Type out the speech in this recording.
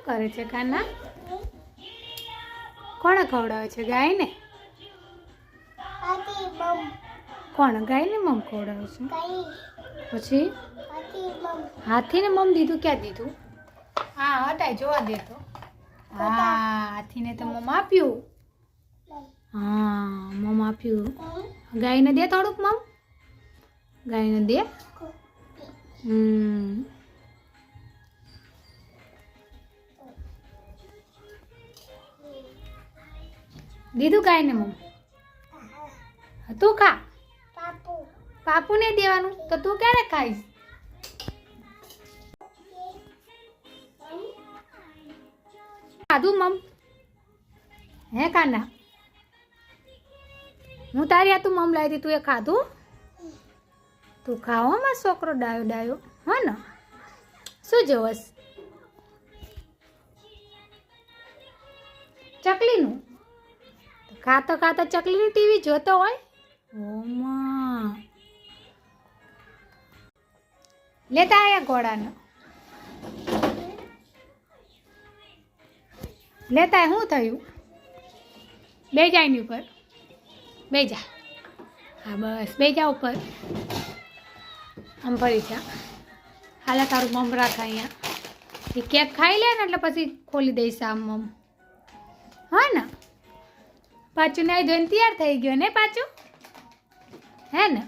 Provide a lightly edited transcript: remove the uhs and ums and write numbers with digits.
કરે છે કાના? કોણે ખવડાવે છે? ગાયને? કોણ ગાયને મમ ખવડાવે છે? પછી હાથીને મમ દીધું? ક્યાં દીધું? હા હટાય જોવા દે તો. હા હાથીને તો મમ આપ્યું. હા મમ આપ્યું. ગાયને દે થોડુંક મમ. ગાયને દે. દીધું ગાયને મમ? તું ખા. પાપુને દેવાનું તો તું ક્યારે ખાઈશ? ખાધું મમ? હે કાના? હું તારી આ તું મમ લાવી હતી, તું એ ખાધું? તું ખાવો માં છોકરો ડાયો ડાયો હા ને? શું જોવસ? ચકલીનું? ખાતો ખાતો ચકલીની ટીવી જોતો હોય? ઓમાં લેતા આયા ઘોડાને. લેતા શું થયું? બે જા એની ઉપર. બે જા. હા બસ બે જા ઉપર. આમ ફરી જા. હાલે તારું મમ રાખ અહીંયા. એ કેક ખાઈ લે ને એટલે પછી ખોલી દઈશ આમ મમ. હા ને? પાછું નાઈ ધોઈને તૈયાર થઈ ગયો ને પાછું? હે ને?